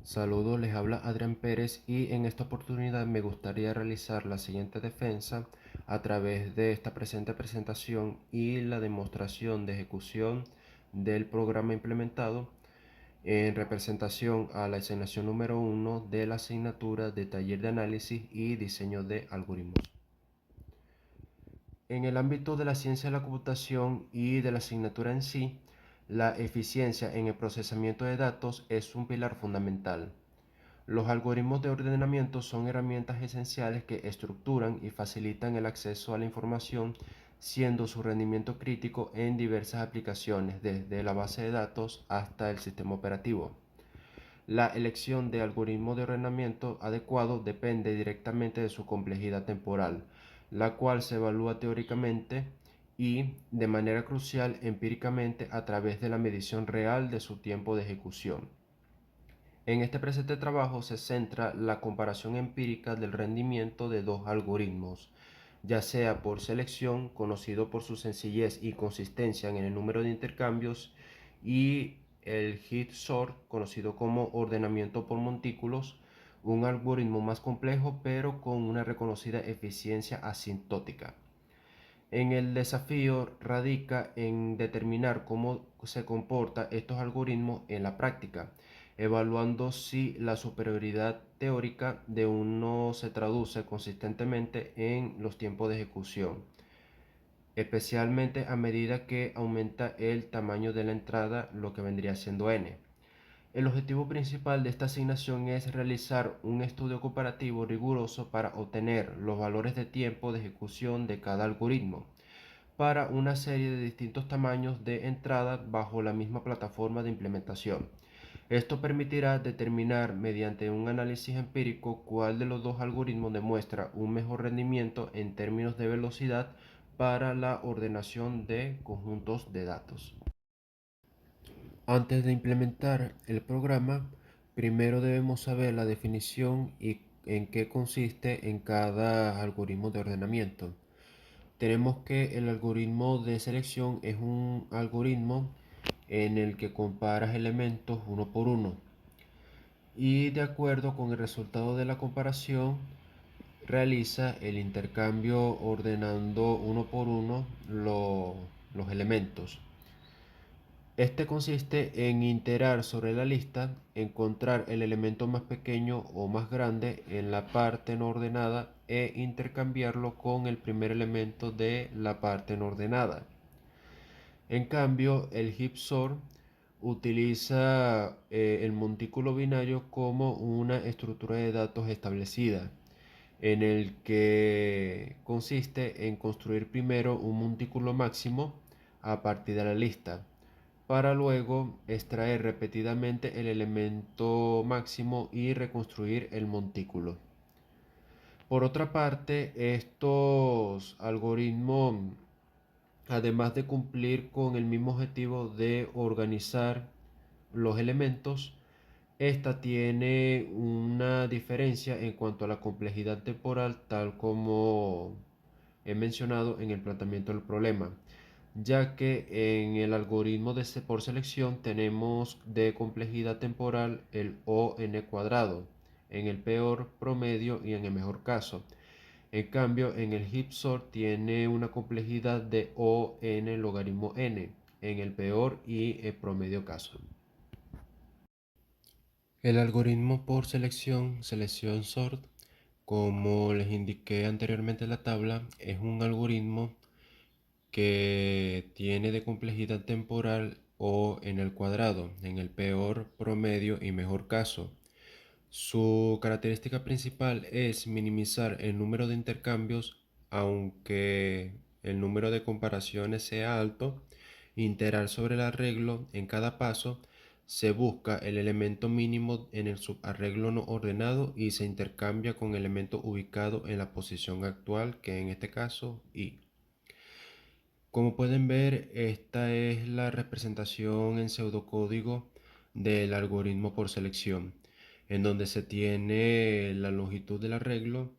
Saludos, les habla Adrián Pérez y en esta oportunidad me gustaría realizar la siguiente defensa a través de esta presente presentación y la demostración de ejecución del programa implementado en representación a la asignación número 1 de la asignatura de taller de análisis y diseño de algoritmos. En el ámbito de la ciencia de la computación y de la asignatura en sí, la eficiencia en el procesamiento de datos es un pilar fundamental. Los algoritmos de ordenamiento son herramientas esenciales que estructuran y facilitan el acceso a la información, siendo su rendimiento crítico en diversas aplicaciones, desde la base de datos hasta el sistema operativo. La elección de algoritmo de ordenamiento adecuado depende directamente de su complejidad temporal, la cual se evalúa teóricamente y, de manera crucial, empíricamente a través de la medición real de su tiempo de ejecución. En este presente trabajo se centra la comparación empírica del rendimiento de dos algoritmos, ya sea por selección, conocido por su sencillez y consistencia en el número de intercambios, y el heap sort, conocido como ordenamiento por montículos, un algoritmo más complejo pero con una reconocida eficiencia asintótica. En el desafío radica en determinar cómo se comportan estos algoritmos en la práctica, evaluando si la superioridad teórica de uno se traduce consistentemente en los tiempos de ejecución, especialmente a medida que aumenta el tamaño de la entrada, lo que vendría siendo n. El objetivo principal de esta asignación es realizar un estudio comparativo riguroso para obtener los valores de tiempo de ejecución de cada algoritmo para una serie de distintos tamaños de entrada bajo la misma plataforma de implementación. Esto permitirá determinar mediante un análisis empírico cuál de los dos algoritmos demuestra un mejor rendimiento en términos de velocidad para la ordenación de conjuntos de datos. Antes de implementar el programa, primero debemos saber la definición y en qué consiste en cada algoritmo de ordenamiento. Tenemos que el algoritmo de selección es un algoritmo en el que comparas elementos uno por uno y de acuerdo con el resultado de la comparación realiza el intercambio ordenando uno por uno los elementos. Este consiste en iterar sobre la lista, encontrar el elemento más pequeño o más grande en la parte no ordenada e intercambiarlo con el primer elemento de la parte no ordenada. En cambio, el heap sort utiliza el montículo binario como una estructura de datos establecida, en el que consiste en construir primero un montículo máximo a partir de la lista, para luego extraer repetidamente el elemento máximo y reconstruir el montículo. Por otra parte, estos algoritmos, además de cumplir con el mismo objetivo de organizar los elementos, esta tiene una diferencia en cuanto a la complejidad temporal, tal como he mencionado en el planteamiento del problema, ya que en el algoritmo por selección tenemos de complejidad temporal el ON cuadrado, en el peor, promedio y en el mejor caso. En cambio, en el heap sort tiene una complejidad de O n logaritmo n en el peor y el promedio caso. El algoritmo por selección sort, como les indiqué anteriormente en la tabla, es un algoritmo que tiene de complejidad temporal O en el cuadrado, en el peor, promedio y mejor caso. Su característica principal es minimizar el número de intercambios, aunque el número de comparaciones sea alto, iterar sobre el arreglo en cada paso, se busca el elemento mínimo en el subarreglo no ordenado y se intercambia con el elemento ubicado en la posición actual, que en este caso i. Como pueden ver, esta es la representación en pseudocódigo del algoritmo por selección, en donde se tiene la longitud del arreglo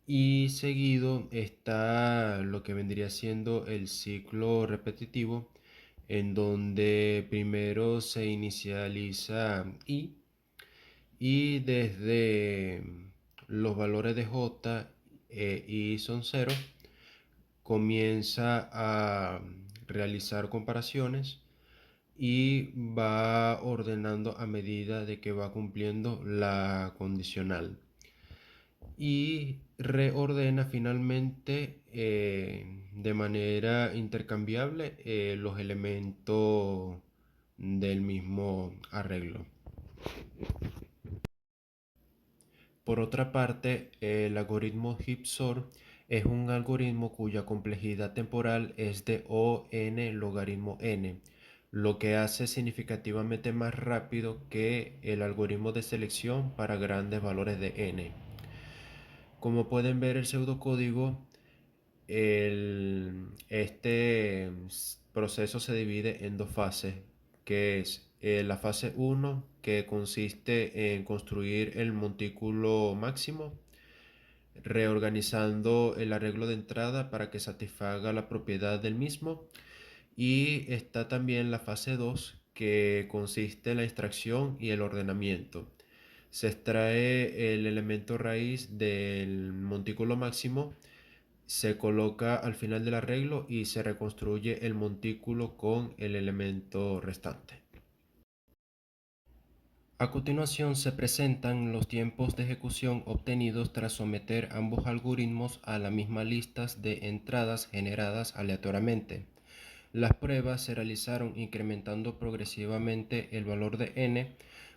y seguido está lo que vendría siendo el ciclo repetitivo, en donde primero se inicializa i y desde los valores de J y son 0, comienza a realizar comparaciones y va ordenando a medida de que va cumpliendo la condicional y reordena finalmente de manera intercambiable los elementos del mismo arreglo. Por otra parte, el algoritmo Heap-Sort es un algoritmo cuya complejidad temporal es de O n logaritmo n, lo que hace significativamente más rápido que el algoritmo de selección para grandes valores de n. Como pueden ver el pseudocódigo, este proceso se divide en dos fases, que es la fase 1, que consiste en construir el montículo máximo, reorganizando el arreglo de entrada para que satisfaga la propiedad del mismo. Y está también la fase 2, que consiste en la extracción y el ordenamiento. Se extrae el elemento raíz del montículo máximo, se coloca al final del arreglo y se reconstruye el montículo con el elemento restante. A continuación se presentan los tiempos de ejecución obtenidos tras someter ambos algoritmos a la misma lista de entradas generadas aleatoriamente. Las pruebas se realizaron incrementando progresivamente el valor de n,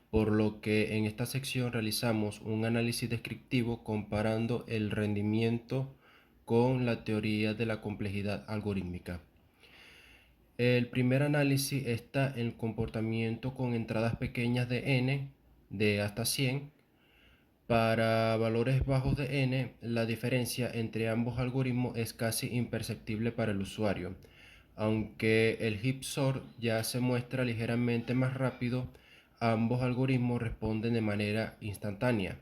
por lo que en esta sección realizamos un análisis descriptivo comparando el rendimiento con la teoría de la complejidad algorítmica. El primer análisis está en el comportamiento con entradas pequeñas de n de hasta 100. Para valores bajos de n, la diferencia entre ambos algoritmos es casi imperceptible para el usuario. Aunque el Heap-Sort ya se muestra ligeramente más rápido, ambos algoritmos responden de manera instantánea.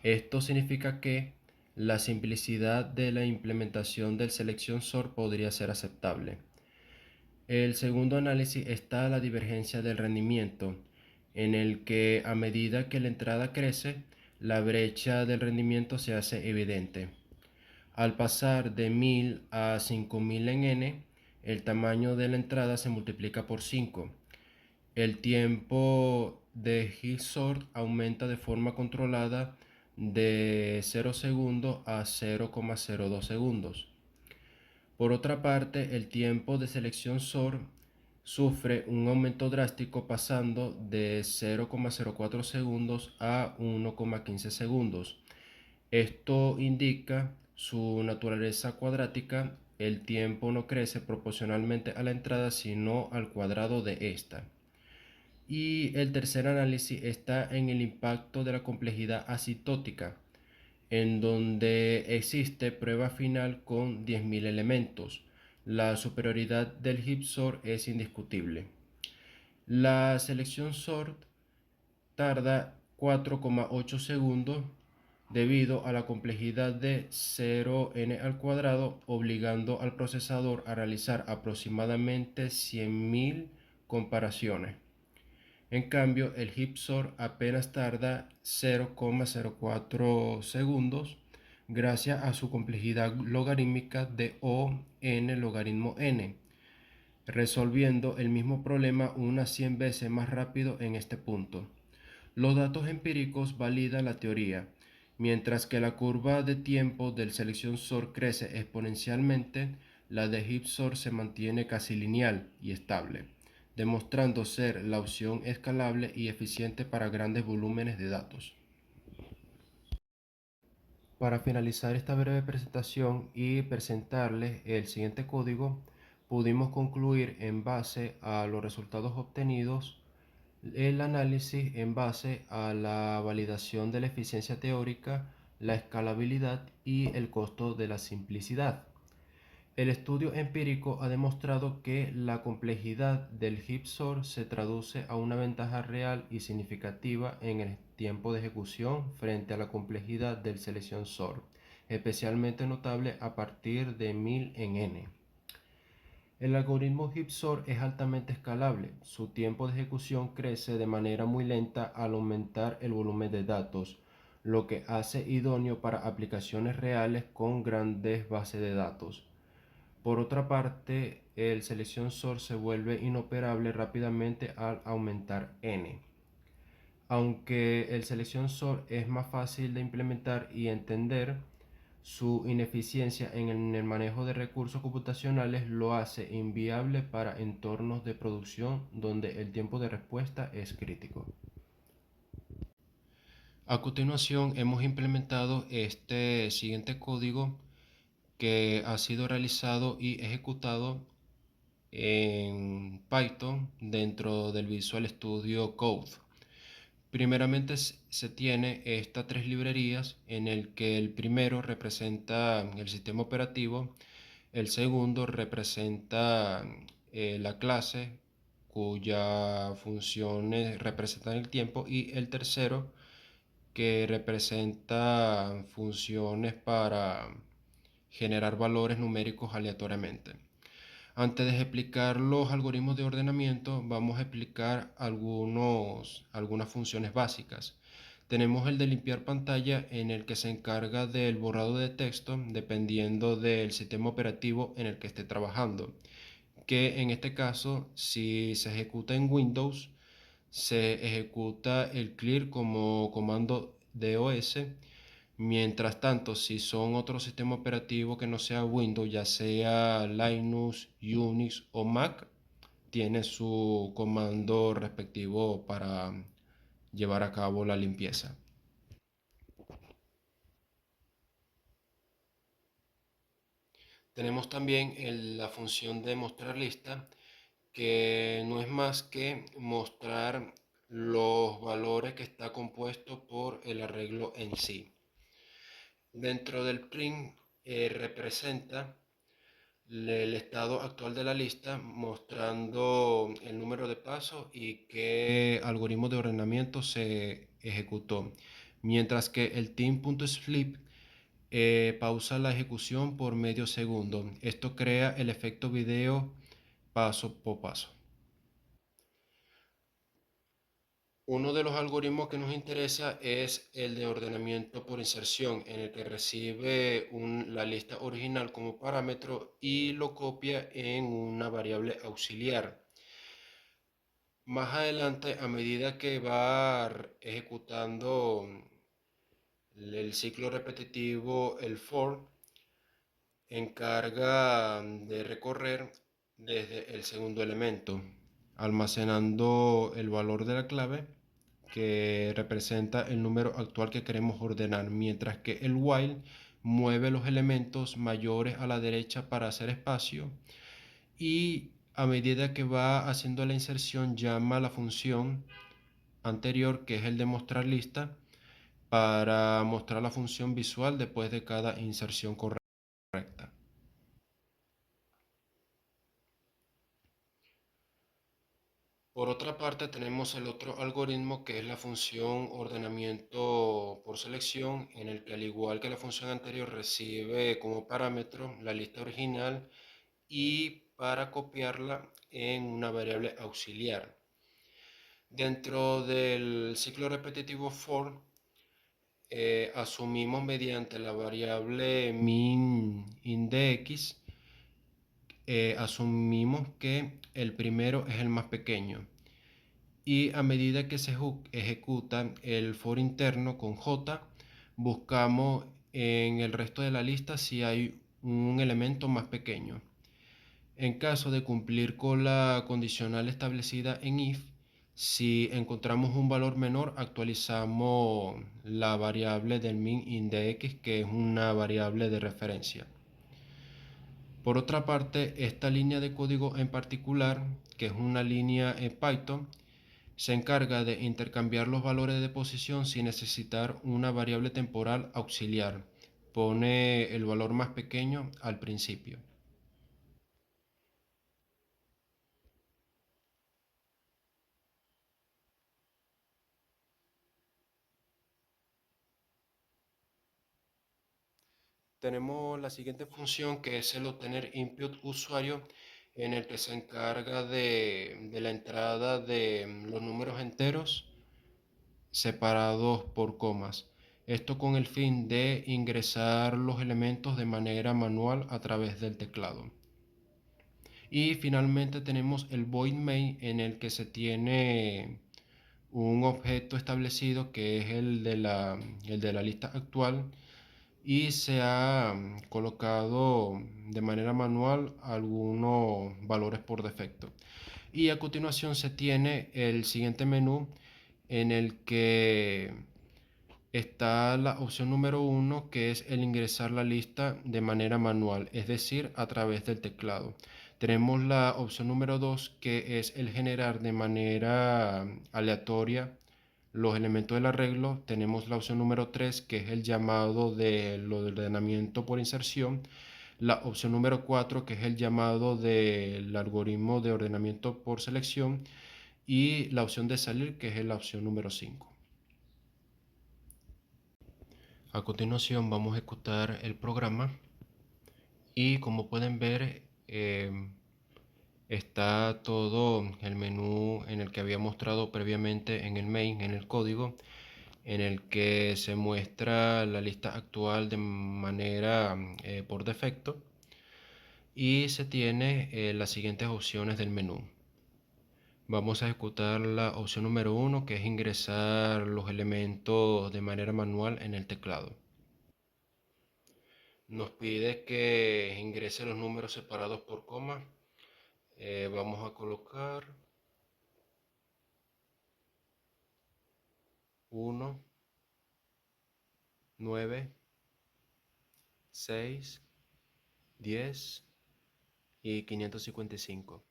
Esto significa que la simplicidad de la implementación del Selection Sort podría ser aceptable. El segundo análisis está la divergencia del rendimiento, en el que a medida que la entrada crece, la brecha del rendimiento se hace evidente. Al pasar de 1000 a 5000 en n, el tamaño de la entrada se multiplica por 5. El tiempo de Heap-Sort aumenta de forma controlada de 0 segundos a 0,02 segundos. Por otra parte, el tiempo de selección SOR sufre un aumento drástico pasando de 0,04 segundos a 1,15 segundos. Esto indica su naturaleza cuadrática. El tiempo no crece proporcionalmente a la entrada, sino al cuadrado de esta. Y el tercer análisis está en el impacto de la complejidad asintótica, en donde existe prueba final con 10.000 elementos. La superioridad del Heap-Sort es indiscutible. La selección sort tarda 4,8 segundos debido a la complejidad de 0n al cuadrado, obligando al procesador a realizar aproximadamente 100.000 comparaciones. En cambio, el Heap-Sort apenas tarda 0,04 segundos gracias a su complejidad logarítmica de O n logaritmo n, resolviendo el mismo problema unas 100 veces más rápido en este punto. Los datos empíricos validan la teoría. Mientras que la curva de tiempo del selección SOR crece exponencialmente, la de Heap-Sort se mantiene casi lineal y estable, demostrando ser la opción escalable y eficiente para grandes volúmenes de datos. Para finalizar esta breve presentación y presentarles el siguiente código, pudimos concluir en base a los resultados obtenidos el análisis en base a la validación de la eficiencia teórica, la escalabilidad y el costo de la simplicidad. El estudio empírico ha demostrado que la complejidad del Heap-Sort se traduce a una ventaja real y significativa en el tiempo de ejecución frente a la complejidad del Selection Sort, especialmente notable a partir de 1000 en n. El algoritmo HIP-SOR es altamente escalable. Su tiempo de ejecución crece de manera muy lenta al aumentar el volumen de datos, lo que hace idóneo para aplicaciones reales con grandes bases de datos. Por otra parte, el selección SOR se vuelve inoperable rápidamente al aumentar n. Aunque el selección SOR es más fácil de implementar y entender, su ineficiencia en el manejo de recursos computacionales lo hace inviable para entornos de producción donde el tiempo de respuesta es crítico. A continuación hemos implementado este siguiente código que ha sido realizado y ejecutado en Python dentro del Visual Studio Code. Primeramente se tiene estas tres librerías en el que el primero representa el sistema operativo, el segundo representa la clase cuyas funciones representan el tiempo y el tercero que representa funciones para generar valores numéricos aleatoriamente. Antes de explicar los algoritmos de ordenamiento, vamos a explicar algunas funciones básicas. Tenemos el de limpiar pantalla en el que se encarga del borrado de texto dependiendo del sistema operativo en el que esté trabajando, que en este caso, si se ejecuta en Windows, se ejecuta el clear como comando DOS. Mientras tanto, si son otro sistema operativo que no sea Windows, ya sea Linux, Unix o Mac, tiene su comando respectivo para llevar a cabo la limpieza. Tenemos también la función de mostrar lista, que no es más que mostrar los valores que está compuesto por el arreglo en sí. Dentro del print representa el estado actual de la lista mostrando el número de pasos y qué algoritmo de ordenamiento se ejecutó. Mientras que el team.split pausa la ejecución por medio segundo. Esto crea el efecto video paso por paso. Uno de los algoritmos que nos interesa es el de ordenamiento por inserción, en el que recibe la lista original como parámetro y lo copia en una variable auxiliar. Más adelante, a medida que va ejecutando el ciclo repetitivo, el for encarga de recorrer desde el segundo elemento, almacenando el valor de la clave que representa el número actual que queremos ordenar, mientras que el while mueve los elementos mayores a la derecha para hacer espacio y a medida que va haciendo la inserción llama a la función anterior, que es el de mostrar lista, para mostrar la función visual después de cada inserción correcta. Por otra parte, tenemos el otro algoritmo que es la función ordenamiento por selección, en el que al igual que la función anterior recibe como parámetro la lista original y para copiarla en una variable auxiliar. Dentro del ciclo repetitivo for, asumimos mediante la variable min_index, asumimos que el primero es el más pequeño. Y a medida que se ejecuta el for interno con j, buscamos en el resto de la lista si hay un elemento más pequeño. En caso de cumplir con la condicional establecida en if, si encontramos un valor menor, actualizamos la variable del min_index, que es una variable de referencia. Por otra parte, esta línea de código en particular, que es una línea en Python, se encarga de intercambiar los valores de posición sin necesitar una variable temporal auxiliar. Pone el valor más pequeño al principio. Tenemos la siguiente función, que es el obtener input usuario, en el que se encarga de la entrada de los números enteros separados por comas. Esto con el fin de ingresar los elementos de manera manual a través del teclado. Y finalmente tenemos el void main, en el que se tiene un objeto establecido que es el de la lista actual, y se ha colocado de manera manual algunos valores por defecto. Y a continuación se tiene el siguiente menú, en el que está la opción número 1, que es el ingresar la lista de manera manual, es decir, a través del teclado. Tenemos la opción número 2, que es el generar de manera aleatoria los elementos del arreglo. Tenemos la opción número 3, que es el llamado del ordenamiento por inserción. La opción número 4, que es el llamado del algoritmo de ordenamiento por selección. Y la opción de salir, que es la opción número 5. A continuación vamos a ejecutar el programa y, como pueden ver, está todo el menú en el que había mostrado previamente en el main, en el código, en el que se muestra la lista actual de manera por defecto, y se tiene las siguientes opciones del menú. Vamos a ejecutar la opción número 1, que es ingresar los elementos de manera manual en el teclado. Nos pide que ingrese los números separados por coma. Vamos a colocar 1, 9, 6, 10 y 555.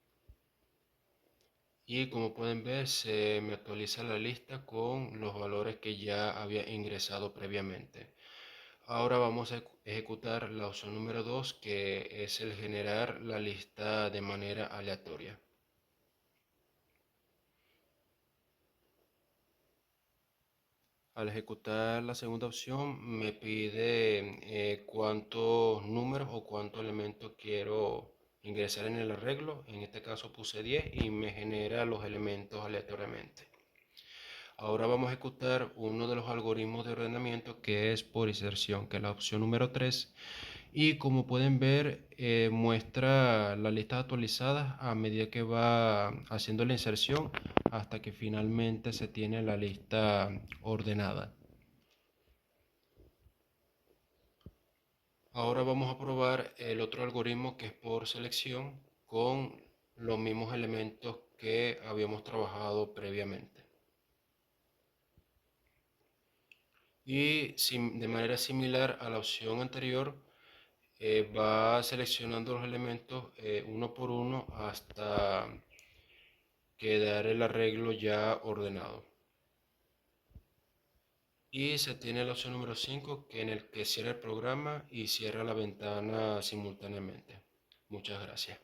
Y como pueden ver, se me actualiza la lista con los valores que ya había ingresado previamente. Ahora vamos a ejecutar la opción número 2, que es el generar la lista de manera aleatoria. Al ejecutar la segunda opción me pide cuántos números o cuántos elementos quiero ingresar en el arreglo. En este caso puse 10 y me genera los elementos aleatoriamente. Ahora vamos a ejecutar uno de los algoritmos de ordenamiento, que es por inserción, que es la opción número 3. Y como pueden ver, muestra las listas actualizadas a medida que va haciendo la inserción, hasta que finalmente se tiene la lista ordenada. Ahora vamos a probar el otro algoritmo, que es por selección, con los mismos elementos que habíamos trabajado previamente. Y de manera similar a la opción anterior, va seleccionando los elementos uno por uno hasta quedar el arreglo ya ordenado. Y se tiene la opción número 5, que en el que cierra el programa y cierra la ventana simultáneamente. Muchas gracias.